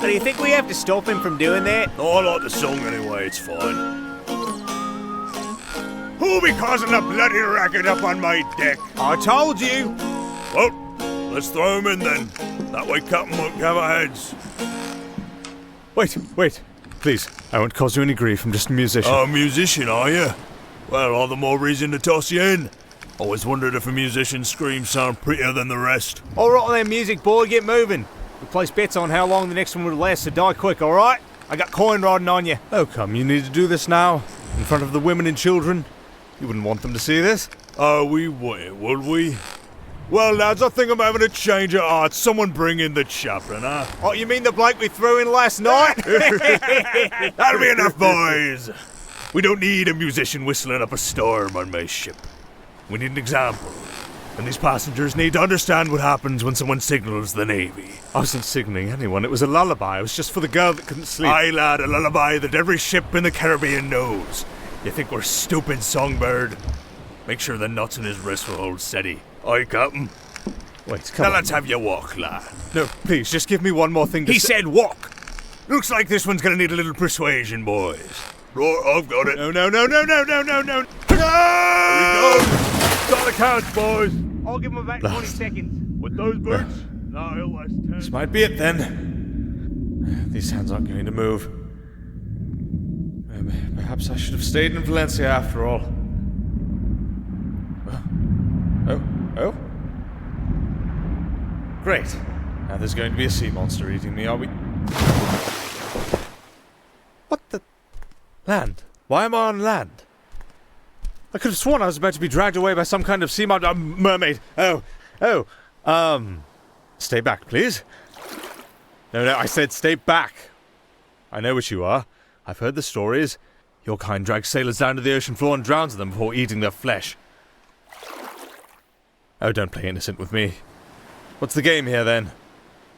Do you think we have to stop him from doing that? No, I like the song anyway, it's fine. Who'll be causing a bloody racket up on my deck? I told you. Well, let's throw him in then. That way Captain won't have our heads. Wait. Please, I won't cause you any grief. I'm just a musician. Oh, a musician, are you? Well, all the more reason to toss you in. Always wondered if a musician's screams sound prettier than the rest. All right then, music boy, get moving. We place bets on how long the next one will last, so die quick, all right? I got coin riding on you. Oh, come, you need to do this now? In front of the women and children? You wouldn't want them to see this? Oh, we wouldn't, would we? Well, lads, I think I'm having a change of heart. Someone bring in the chaplain, huh? Oh, you mean the bloke we threw in last night? That'll be enough, boys. We don't need a musician whistling up a storm on my ship. We need an example. And these passengers need to understand what happens when someone signals the Navy. I wasn't signaling anyone. It was a lullaby. It was just for the girl that couldn't sleep. Aye, lad, a lullaby that every ship in the Caribbean knows. You think we're stupid, songbird? Make sure the nuts in his wrist will hold steady. Aye, Captain. Wait, come Now on. let's have you walk, lad. No, please, just give me one more thing to He say. said walk. Looks like this one's gonna need a little persuasion, boys. Roar, I've got it. No. Here we go. Got the counts, boys. I'll give him about 20 seconds. With those boots, now he'll last 10. This might be it then. These hands aren't going to move. Perhaps I should have stayed in Valencia after all. Oh. Great. Now there's going to be a sea monster eating me, are we? What the? Land? Why am I on land? I could have sworn I was about to be dragged away by some kind of sea mermaid. Stay back, please. No, I said stay back. I know what you are. I've heard the stories. Your kind drags sailors down to the ocean floor and drowns them before eating their flesh. Oh, don't play innocent with me. What's the game here, then?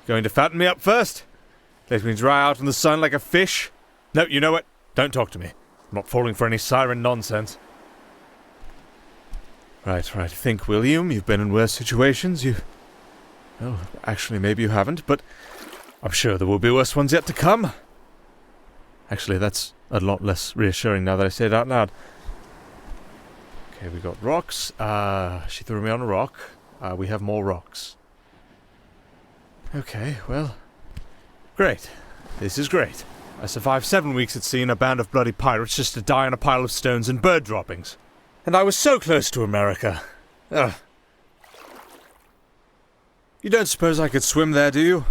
Going to fatten me up first? Let me dry out in the sun like a fish? No, you know what? Don't talk to me. I'm not falling for any siren nonsense. Right. Think, William. You've been in worse situations. Oh, actually, maybe you haven't, but I'm sure there will be worse ones yet to come. Actually, that's a lot less reassuring now that I say it out loud. Okay, we got rocks. She threw me on a rock. We have more rocks. Okay, well, great. This is great. I survived 7 weeks at sea in a band of bloody pirates just to die on a pile of stones and bird droppings. And I was so close to America. Ugh. You don't suppose I could swim there, do you?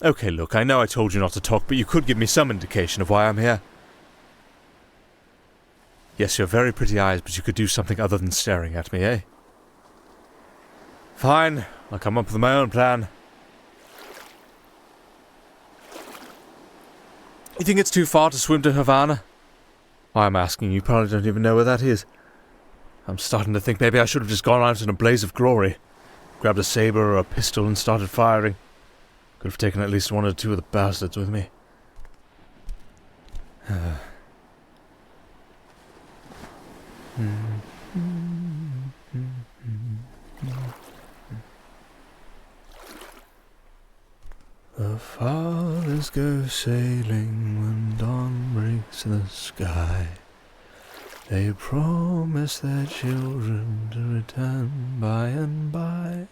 Okay, look, I know I told you not to talk, but you could give me some indication of why I'm here. Yes, you have very pretty eyes, but you could do something other than staring at me, eh? Fine, I'll come up with my own plan. You think it's too far to swim to Havana? Why I'm asking, you probably don't even know where that is. I'm starting to think maybe I should have just gone out in a blaze of glory. Grabbed a saber or a pistol and started firing. Could have taken at least one or two of the bastards with me. The fathers go sailing when dawn breaks the sky. They promise their children to return by and by.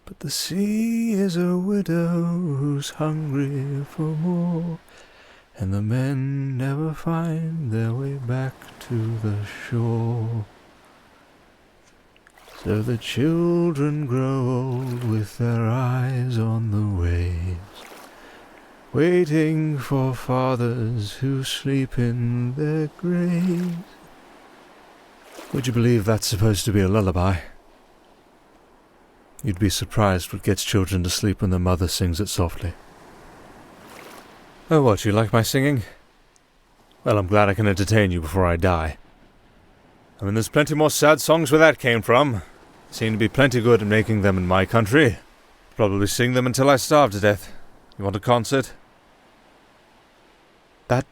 But the sea is a widow who's hungry for more, and the men never find their way back to the shore. So the children grow old with their eyes on the waves, waiting for fathers who sleep in their graves. Would you believe that's supposed to be a lullaby? You'd be surprised what gets children to sleep when their mother sings it softly. Oh, what, you like my singing? Well, I'm glad I can entertain you before I die. I mean, there's plenty more sad songs where that came from. Seem to be plenty good at making them in my country. Probably sing them until I starve to death. You want a concert? That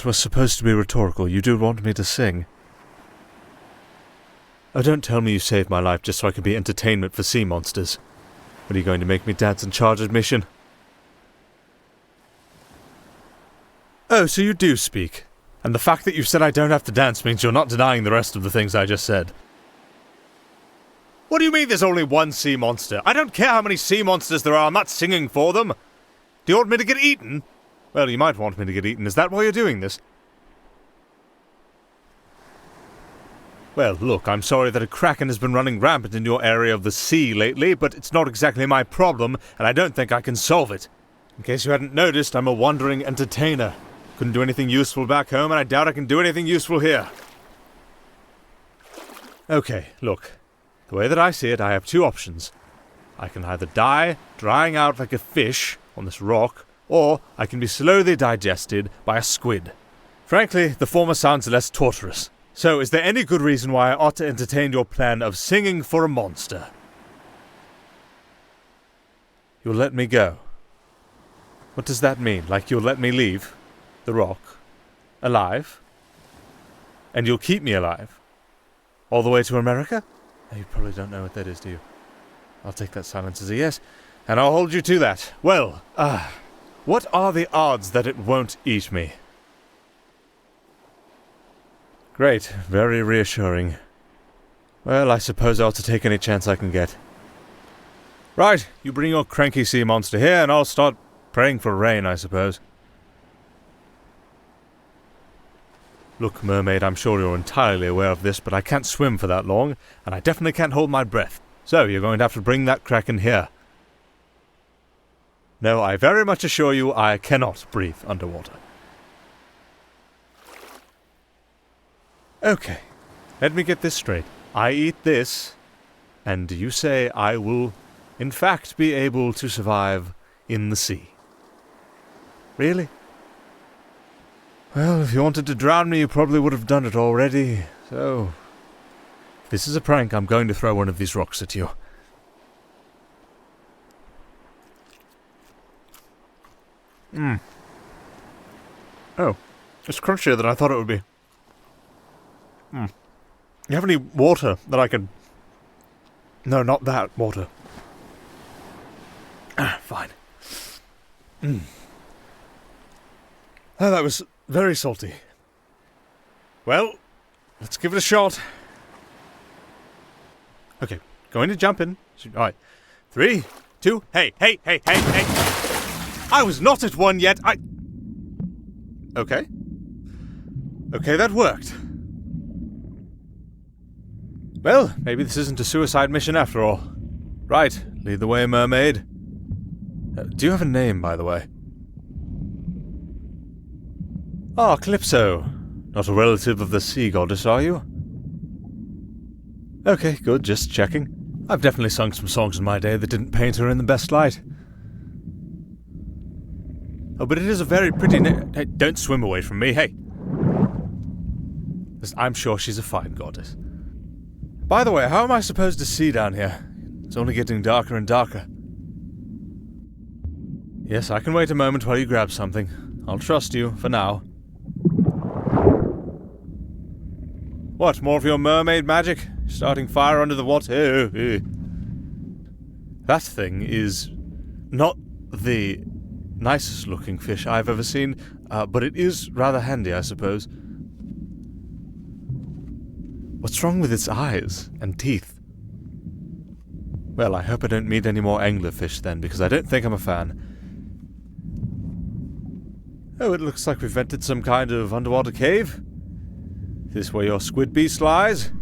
was supposed to be rhetorical. You do want me to sing. Oh, don't tell me you saved my life just so I can be entertainment for sea monsters. What, are you going to make me dance and charge admission? Oh, so you do speak. And the fact that you said I don't have to dance means you're not denying the rest of the things I just said. What do you mean there's only one sea monster? I don't care how many sea monsters there are, I'm not singing for them. Do you want me to get eaten? Well, you might want me to get eaten. Is that why you're doing this? Well, look, I'm sorry that a Kraken has been running rampant in your area of the sea lately, but it's not exactly my problem, and I don't think I can solve it. In case you hadn't noticed, I'm a wandering entertainer. Couldn't do anything useful back home, and I doubt I can do anything useful here. Okay, look. The way that I see it, I have two options. I can either die, drying out like a fish on this rock, or I can be slowly digested by a squid. Frankly, the former sounds less torturous. So, is there any good reason why I ought to entertain your plan of singing for a monster? You'll let me go. What does that mean? Like you'll let me leave the rock alive? And you'll keep me alive? All the way to America? You probably don't know what that is, do you? I'll take that silence as a yes, and I'll hold you to that. Well, what are the odds that it won't eat me? Great, very reassuring. Well, I suppose I ought to take any chance I can get. Right, you bring your cranky sea monster here, and I'll start praying for rain, I suppose. Look, Mermaid, I'm sure you're entirely aware of this, but I can't swim for that long, and I definitely can't hold my breath. So, you're going to have to bring that Kraken here. No, I very much assure you I cannot breathe underwater. Okay, let me get this straight. I eat this, and you say I will, in fact, be able to survive in the sea. Really? Well, if you wanted to drown me, you probably would have done it already, so... If this is a prank, I'm going to throw one of these rocks at you. Oh, it's crunchier than I thought it would be. You have any water that I can... No, not that water. Fine. Oh, that was very salty. Well, let's give it a shot. Okay, going to jump in. Alright. 3, 2, hey. I was not at one yet, Okay. Okay, that worked. Well, maybe this isn't a suicide mission after all. Right, lead the way, Mermaid. Do you have a name, by the way? Ah, Calypso. Not a relative of the sea goddess, are you? Okay, good, just checking. I've definitely sung some songs in my day that didn't paint her in the best light. Oh, but it is a very pretty name. Hey, don't swim away from me, hey! I'm sure she's a fine goddess. By the way, how am I supposed to see down here? It's only getting darker and darker. Yes, I can wait a moment while you grab something. I'll trust you, for now. What, more of your mermaid magic? Starting fire under the water? That thing is not the nicest looking fish I've ever seen, but it is rather handy, I suppose. What's wrong with its eyes and teeth? Well, I hope I don't meet any more anglerfish then, because I don't think I'm a fan. Oh, it looks like we've entered some kind of underwater cave. Is this where your squid beast lies?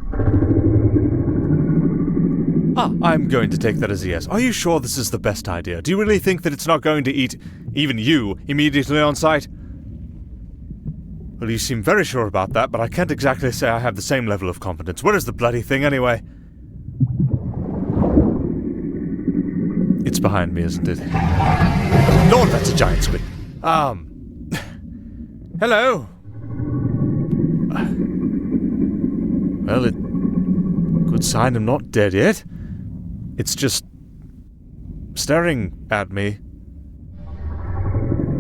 Ah, I'm going to take that as a yes. Are you sure this is the best idea? Do you really think that it's not going to eat even you immediately on sight? Well, you seem very sure about that, but I can't exactly say I have the same level of confidence. Where is the bloody thing, anyway? It's behind me, isn't it? Lord, that's a giant squid. Hello? Well, good sign I'm not dead yet. It's just staring at me.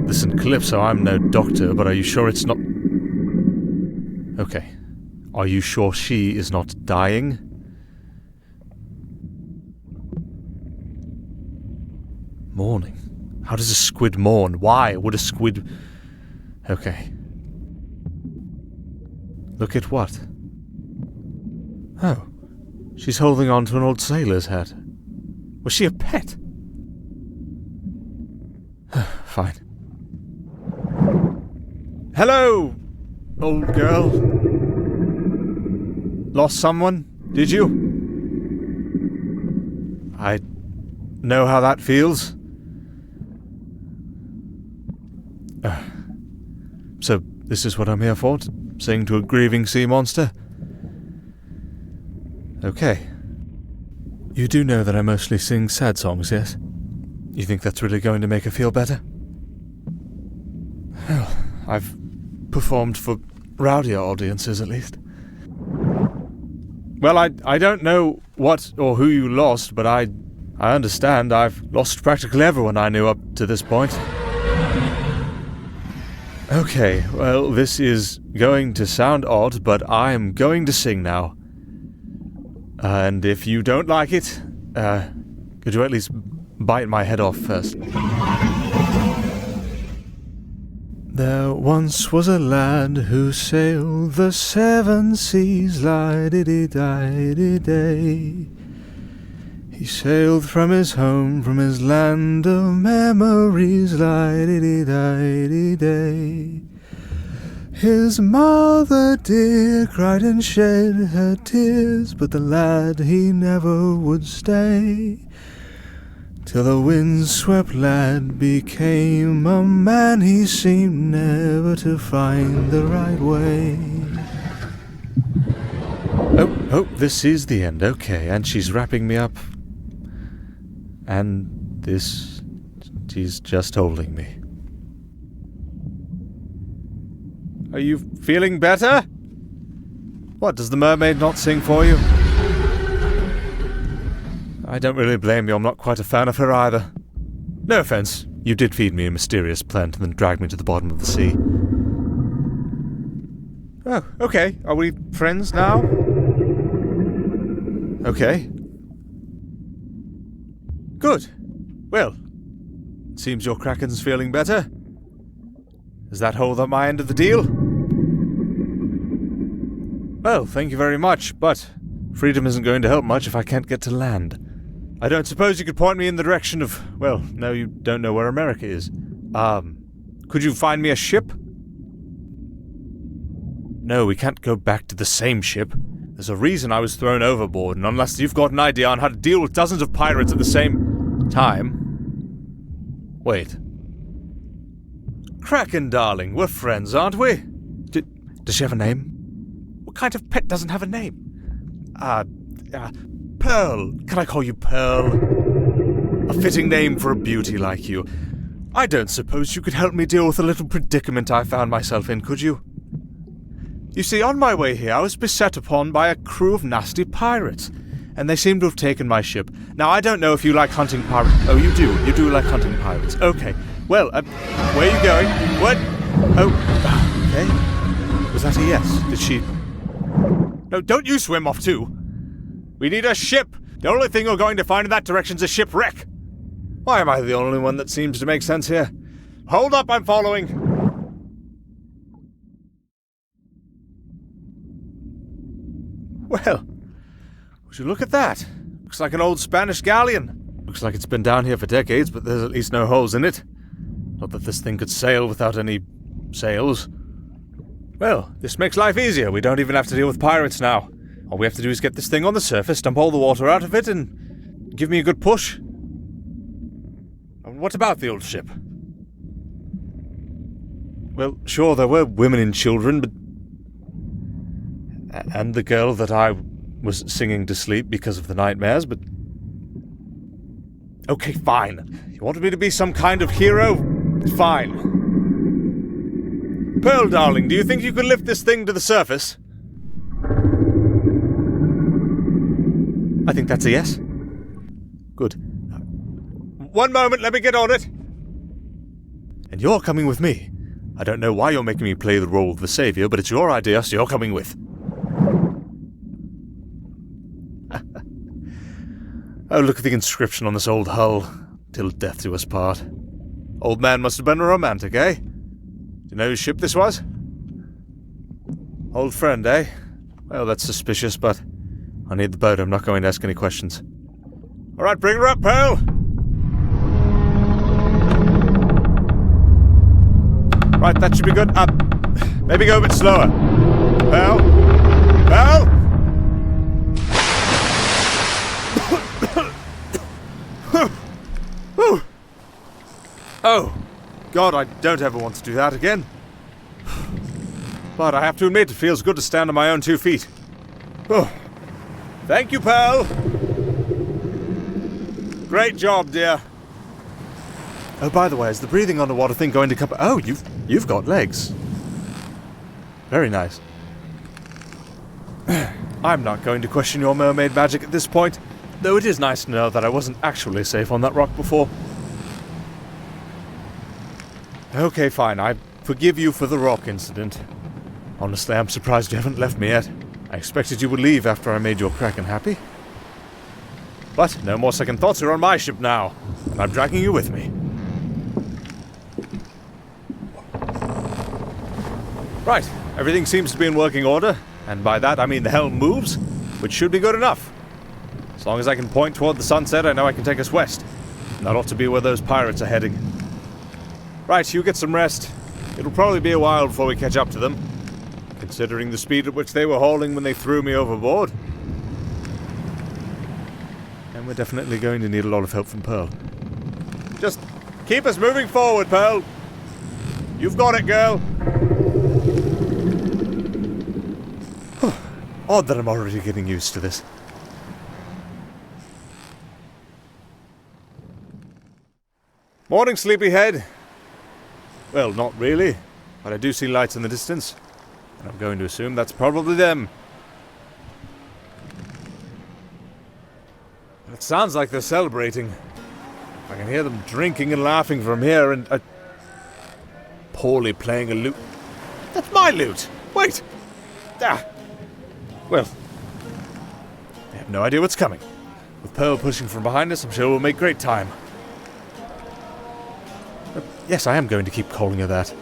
Listen, Calypso, I'm no doctor, but are you sure it's not... Okay. Are you sure she is not dying? Mourning? How does a squid mourn? Why would a squid... Okay. Look at what? Oh. She's holding on to an old sailor's hat. Was she a pet? Fine. Hello, old girl. Lost someone, did you? I know how that feels. So, this is what I'm here for? To sing to a grieving sea monster? Okay. You do know that I mostly sing sad songs, yes? You think that's really going to make her feel better? Well, I've performed for rowdier audiences, at least. Well, I don't know what or who you lost, but I understand I've lost practically everyone I knew up to this point. Okay, well, this is going to sound odd, but I'm going to sing now. And if you don't like it, could you at least bite my head off first? There once was a lad who sailed the 7 seas, lie-di-di-di-di-day. He sailed from his home, from his land of memories, lie-di-di-di-di-day. His mother dear cried and shed her tears, but the lad he never would stay, till the windswept lad became a man he seemed never to find the right way. Oh, this is the end, okay, and she's wrapping me up. And this... she's just holding me. Are you feeling better? What, does the mermaid not sing for you? I don't really blame you, I'm not quite a fan of her either. No offense, you did feed me a mysterious plant and then drag me to the bottom of the sea. Oh, okay, are we friends now? Okay. Good. Well, seems your Kraken's feeling better. Does that hold up my end of the deal? Well, thank you very much, but freedom isn't going to help much if I can't get to land. I don't suppose you could point me in the direction of... well, no, you don't know where America is. Could you find me a ship? No, we can't go back to the same ship. There's a reason I was thrown overboard, and unless you've got an idea on how to deal with dozens of pirates at the same time... Wait. Kraken, darling, we're friends, aren't we? Does she have a name? What kind of pet doesn't have a name? Pearl. Can I call you Pearl? A fitting name for a beauty like you. I don't suppose you could help me deal with a little predicament I found myself in, could you? You see, on my way here, I was beset upon by a crew of nasty pirates, and they seem to have taken my ship. Now, I don't know if you like hunting pirates. Oh, you do. You do like hunting pirates. Okay. Well, where are you going? What? Oh, okay. Was that a yes? Did she... No, don't you swim off too. We need a ship. The only thing you're going to find in that direction's a shipwreck. Why am I the only one that seems to make sense here? Hold up, I'm following. Well, would you look at that? Looks like an old Spanish galleon. Looks like it's been down here for decades, but there's at least no holes in it. Not that this thing could sail without any sails. Well, this makes life easier. We don't even have to deal with pirates now. All we have to do is get this thing on the surface, dump all the water out of it, and give me a good push. And what about the old ship? Well, sure, there were women and children, but... and the girl that I was singing to sleep because of the nightmares, but... Okay, fine. You wanted me to be some kind of hero? Fine. Pearl, darling, do you think you could lift this thing to the surface? I think that's a yes. Good. One moment, let me get on it. And you're coming with me. I don't know why you're making me play the role of the savior, but it's your idea, so you're coming with. Oh, look at the inscription on this old hull. till death do us part. Old man must have been a romantic, eh? Do you know whose ship this was? Old friend, eh? Well, that's suspicious, but I need the boat. I'm not going to ask any questions. Alright, bring her up, pal! Right, that should be good. Maybe go a bit slower. Pal? Pal? Oh, God, I don't ever want to do that again. But I have to admit, it feels good to stand on my own 2 feet. Oh. Thank you, pal. Great job, dear. Oh, by the way, is the breathing underwater thing going to come? Oh, you've got legs. Very nice. I'm not going to question your mermaid magic at this point, though it is nice to know that I wasn't actually safe on that rock before. Okay, fine. I forgive you for the rock incident. Honestly, I'm surprised you haven't left me yet. I expected you would leave after I made your Kraken happy. But no more second thoughts. You're on my ship now, and I'm dragging you with me. Right, everything seems to be in working order, and by that I mean the helm moves, which should be good enough. As long as I can point toward the sunset, I know I can take us west. And that ought to be where those pirates are heading. Right, you get some rest. It'll probably be a while before we catch up to them, considering the speed at which they were hauling when they threw me overboard. And we're definitely going to need a lot of help from Pearl. Just keep us moving forward, Pearl. You've got it, girl. Odd that I'm already getting used to this. Morning, sleepyhead. Well, not really, but I do see lights in the distance, and I'm going to assume that's probably them. It sounds like they're celebrating. I can hear them drinking and laughing from here, and poorly playing a lute. That's my lute! Wait! Well, I have no idea what's coming. With Pearl pushing from behind us, I'm sure we'll make great time. Yes, I am going to keep calling her that.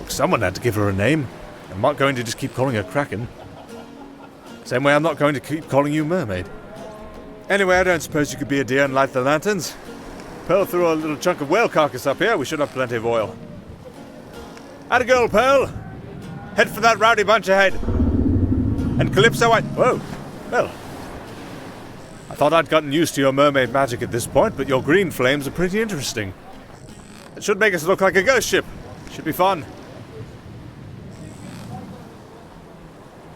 Look, someone had to give her a name. I'm not going to just keep calling her Kraken. Same way I'm not going to keep calling you Mermaid. Anyway, I don't suppose you could be a deer and light the lanterns. Pearl threw a little chunk of whale carcass up here. We should have plenty of oil. Atta girl, Pearl. Head for that rowdy bunch ahead. And Calypso, whoa. Well, I thought I'd gotten used to your mermaid magic at this point, but your green flames are pretty interesting. It should make us look like a ghost ship. Should be fun.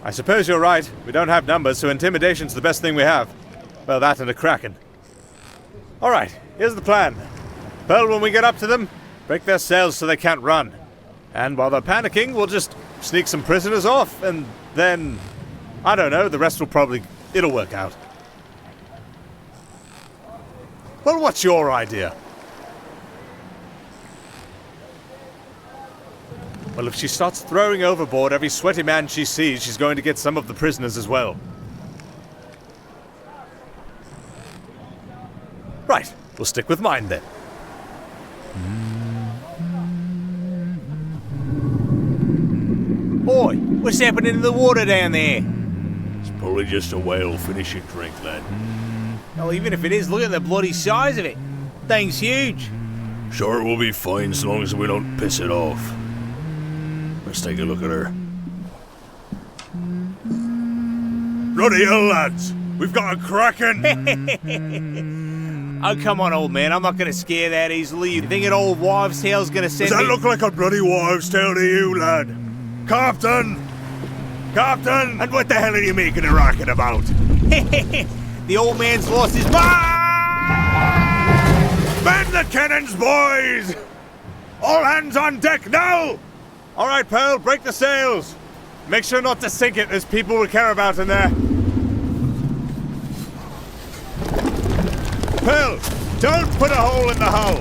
I suppose you're right. We don't have numbers, so intimidation's the best thing we have. Well, that and a Kraken. Alright, here's the plan. Pearl, when we get up to them, break their sails so they can't run. And while they're panicking, we'll just sneak some prisoners off, and then, I don't know, the rest it'll work out. Well, what's your idea? Well, if she starts throwing overboard every sweaty man she sees, she's going to get some of the prisoners as well. Right, we'll stick with mine then. Boy, what's happening in the water down there? It's probably just a whale finishing drink, lad. Well, even if it is, look at the bloody size of it. Thing's huge. Sure, we'll be fine so long as we don't piss it off. Let's take a look at her. Bloody hell, lads! We've got a Kraken! Oh, come on, old man. I'm not going to scare that easily. You think an old wives' tale's going to send Does that me... look like a bloody wives' tale to you, lad? Captain! Captain! And what the hell are you making a racket about? The old man's lost his mind! Man the cannons, boys! All hands on deck now! Alright, Pearl, break the sails! Make sure not to sink it, there's people we care about in there. Pearl, don't put a hole in the hull!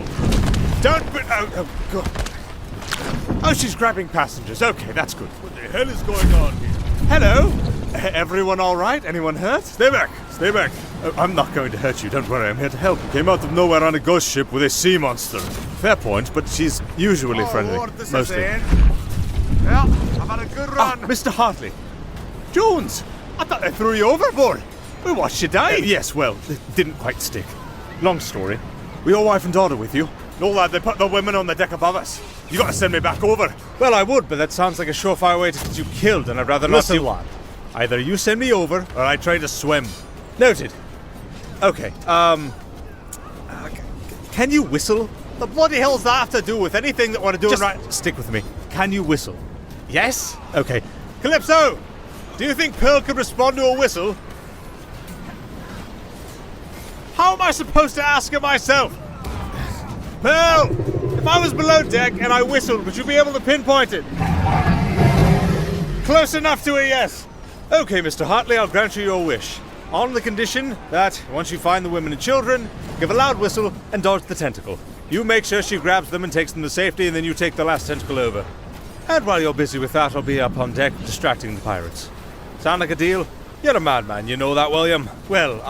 Don't put... Oh, God. Oh, she's grabbing passengers. Okay, that's good. What the hell is going on here? Hello? Everyone alright? Anyone hurt? Stay back! Stay back! I'm not going to hurt you, don't worry, I'm here to help. You came out of nowhere on a ghost ship with a sea monster. Fair point, but she's usually friendly. Mostly. Yeah, I've had a good run. Mr. Hartley. Jones! I thought I threw you overboard. We watched you die. Yes, well, it didn't quite stick. Long story. Were your wife and daughter with you? No, lad, they put the women on the deck above us. You gotta send me back over. Well, I would, but that sounds like a surefire way to get you killed, and I'd rather not do... lad. Either you send me over, or I try to swim. Noted. Okay, can you whistle? The bloody hell's that have to do with anything that we're doing right? Stick with me. Can you whistle? Yes? Okay. Calypso! Do you think Pearl could respond to a whistle? How am I supposed to ask her myself? Pearl! If I was below deck and I whistled, would you be able to pinpoint it? Close enough to a yes. Okay, Mr. Hartley, I'll grant you your wish. On the condition that, once you find the women and children, give a loud whistle and dodge the tentacle. You make sure she grabs them and takes them to safety, and then you take the last tentacle over. And while you're busy with that, I'll be up on deck distracting the pirates. Sound like a deal? You're a madman, you know that, William. Well,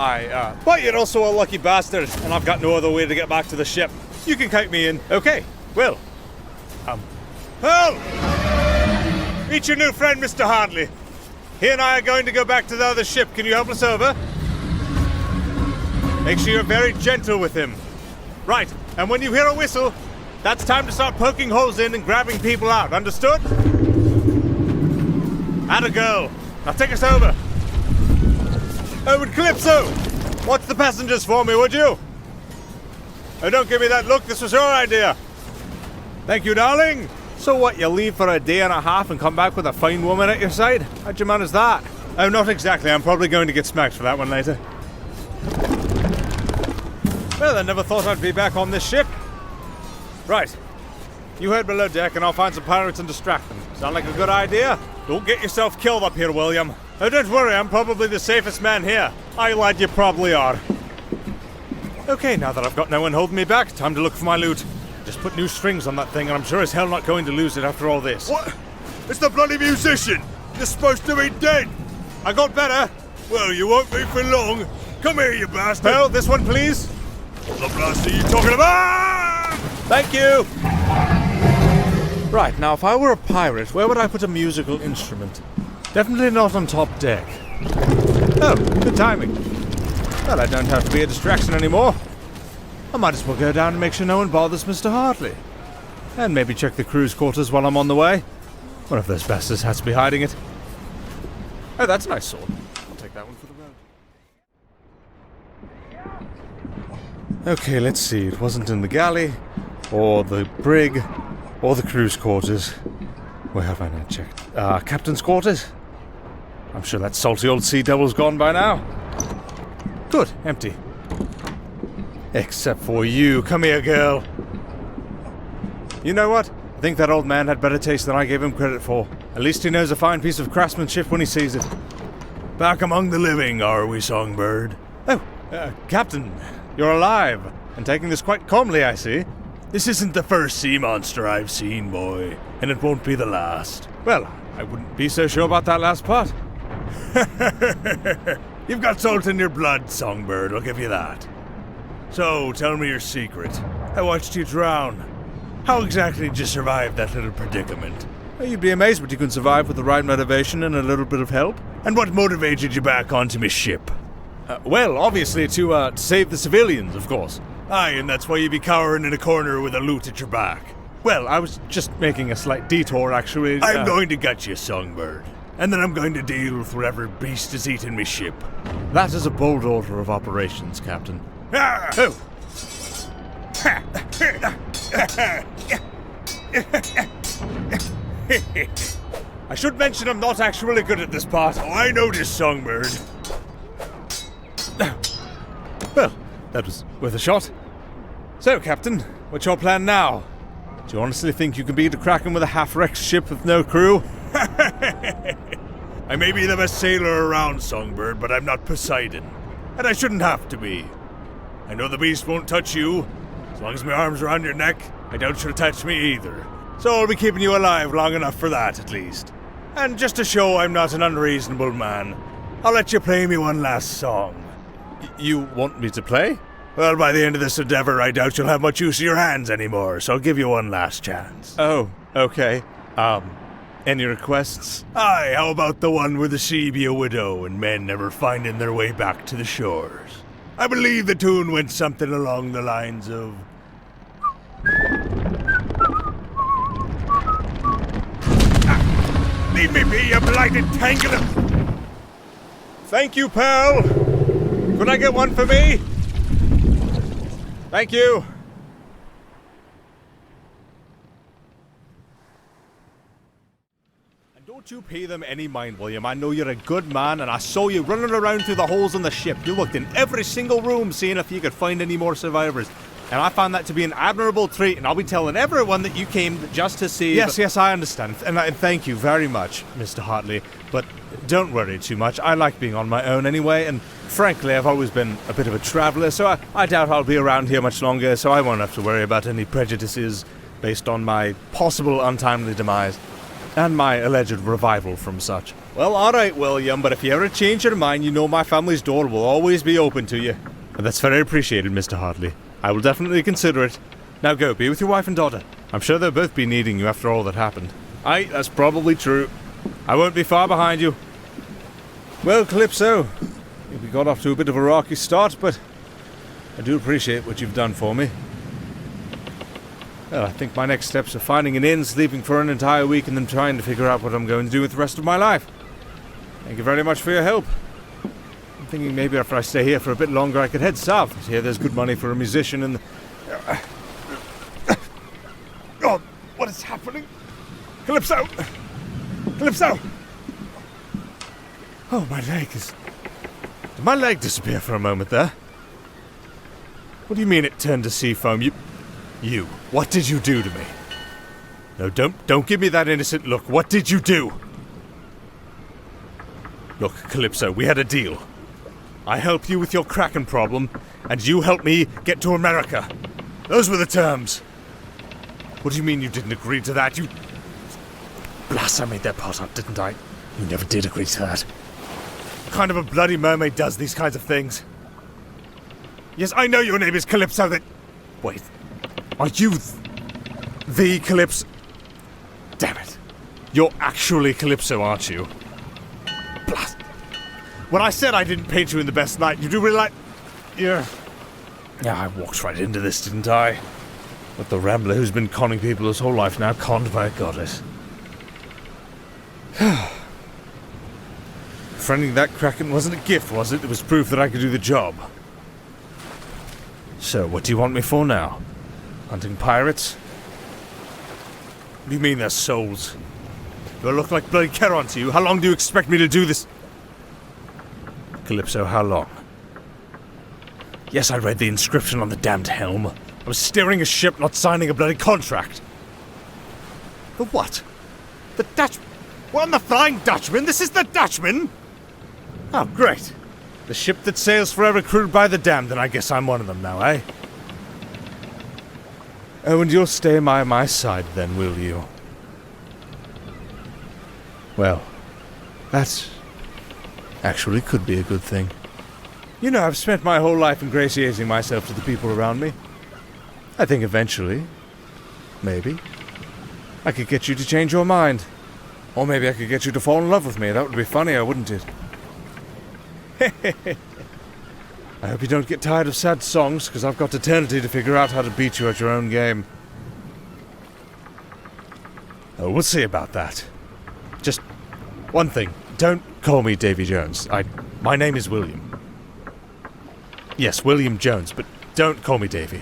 but you're also a lucky bastard, and I've got no other way to get back to the ship. You can count me in. Okay, well. Pearl! Meet your new friend, Mr. Hartley. He and I are going to go back to the other ship. Can you help us over? Make sure you're very gentle with him. Right, and when you hear a whistle, that's time to start poking holes in and grabbing people out. Understood? Atta girl. Now take us over. Oh, and Calypso! Watch the passengers for me, would you? Oh, don't give me that look. This was your idea. Thank you, darling. So what, you leave for a day and a half and come back with a fine woman at your side? How'd you manage that? Oh, not exactly. I'm probably going to get smacked for that one later. Well, I never thought I'd be back on this ship. Right. You head below deck and I'll find some pirates and distract them. Sound like a good idea? Don't get yourself killed up here, William. Oh, don't worry, I'm probably the safest man here. Aye, lad, you probably are. Okay, now that I've got no one holding me back, time to look for my loot. Just put new strings on that thing and I'm sure as hell not going to lose it after all this. What? It's the bloody musician! You're supposed to be dead! I got better. Well, you won't be for long. Come here, you bastard! Well, this one, please. What the blast are you talking about? Thank you! Right, now if I were a pirate, where would I put a musical instrument? Definitely not on top deck. Oh, good timing. Well, I don't have to be a distraction anymore. I might as well go down and make sure no one bothers Mr. Hartley. And maybe check the crew's quarters while I'm on the way. One of those bastards has to be hiding it. Oh, that's a nice sword. I'll take that one for the road. Okay, let's see. It wasn't in the galley, or the brig, or the crew's quarters. Where have I not checked? Captain's quarters? I'm sure that salty old sea devil's gone by now. Good, empty. Except for you. Come here, girl. You know what? I think that old man had better taste than I gave him credit for. At least he knows a fine piece of craftsmanship when he sees it. Back among the living, are we, Songbird? Oh, Captain, you're alive, and taking this quite calmly, I see. This isn't the first sea monster I've seen, boy, and it won't be the last. Well, I wouldn't be so sure about that last part. You've got salt in your blood, Songbird, I'll give you that. So, tell me your secret. I watched you drown. How exactly did you survive that little predicament? Well, you'd be amazed what you can survive with the right motivation and a little bit of help. And what motivated you back onto my ship? Well, obviously to save the civilians, of course. Aye, and that's why you be cowering in a corner with a lute at your back. Well, I was just making a slight detour, actually. I'm going to get you, Songbird. And then I'm going to deal with whatever beast is eating me ship. That is a bold order of operations, Captain. Ah! Oh! I should mention I'm not actually good at this part. Oh, I noticed, Songbird. Well, that was worth a shot. So, Captain, what's your plan now? Do you honestly think you can beat a Kraken with a half-wrecked ship with no crew? I may be the best sailor around, Songbird, but I'm not Poseidon. And I shouldn't have to be. I know the beast won't touch you. As long as my arm's around your neck, I doubt she'll touch me either. So I'll be keeping you alive long enough for that, at least. And just to show I'm not an unreasonable man, I'll let you play me one last song. You want me to play? Well, by the end of this endeavor, I doubt you'll have much use of your hands anymore, so I'll give you one last chance. Oh, okay. Any requests? Aye, how about the one where the sea be a widow and men never finding their way back to the shores? I believe the tune went something along the lines of... Leave me be, you blighted tangle! Thank you, pal! Could I get one for me? Thank you! And don't you pay them any mind, William. I know you're a good man, and I saw you running around through the holes in the ship. You looked in every single room seeing if you could find any more survivors. And I found that to be an admirable trait, and I'll be telling everyone that you came just to see... Yes, I understand. And thank you very much, Mr. Hartley. But don't worry too much. I like being on my own anyway, and frankly, I've always been a bit of a traveller, so I doubt I'll be around here much longer, so I won't have to worry about any prejudices based on my possible untimely demise, and my alleged revival from such. Well, alright, William, but if you ever change your mind, you know my family's door will always be open to you. And that's very appreciated, Mr. Hartley. I will definitely consider it. Now go, be with your wife and daughter. I'm sure they'll both be needing you after all that happened. Aye, that's probably true. I won't be far behind you. Well, Calypso, we got off to a bit of a rocky start, but I do appreciate what you've done for me. Well, I think my next steps are finding an inn, sleeping for an entire week, and then trying to figure out what I'm going to do with the rest of my life. Thank you very much for your help. I'm thinking maybe after I stay here for a bit longer I could head south. Here there's good money for a musician and... Oh, what is happening? Calypso! Calypso! Oh, my leg is... Did my leg disappear for a moment there? What do you mean it turned to sea foam? You, what did you do to me? No, don't give me that innocent look. What did you do? Look, Calypso, we had a deal. I helped you with your Kraken problem, and you helped me get to America. Those were the terms. What do you mean you didn't agree to that? You... Blast, I made that part up, didn't I? You never did agree to that. What kind of a bloody mermaid does these kinds of things? Yes, I know your name is Calypso, that... Wait. Are you... the Calypso... Damn it. You're actually Calypso, aren't you? Blast. When I said I didn't paint you in the best light, you do really like... Yeah, I walked right into this, didn't I? But the rambler who's been conning people his whole life now conned by a goddess. Befriending that Kraken wasn't a gift, was it? It was proof that I could do the job. So, what do you want me for now? Hunting pirates? What do you mean they're souls? Do I look like bloody Charon to you? How long do you expect me to do this? Calypso, how long? Yes, I read the inscription on the damned helm. I was steering a ship, not signing a bloody contract. The what? The Dutch... We're on the Flying Dutchman? This is the Dutchman? Oh, great. The ship that sails forever crewed by the damned, and I guess I'm one of them now, eh? Oh, and you'll stay by my side then, will you? Well, that actually could be a good thing. You know, I've spent my whole life ingratiating myself to the people around me. I think eventually, maybe, I could get you to change your mind. Or maybe I could get you to fall in love with me. That would be funnier, wouldn't it? I hope you don't get tired of sad songs, because I've got eternity to figure out how to beat you at your own game. Oh, we'll see about that. Just one thing. Don't call me Davy Jones. My name is William. Yes, William Jones, but don't call me Davy.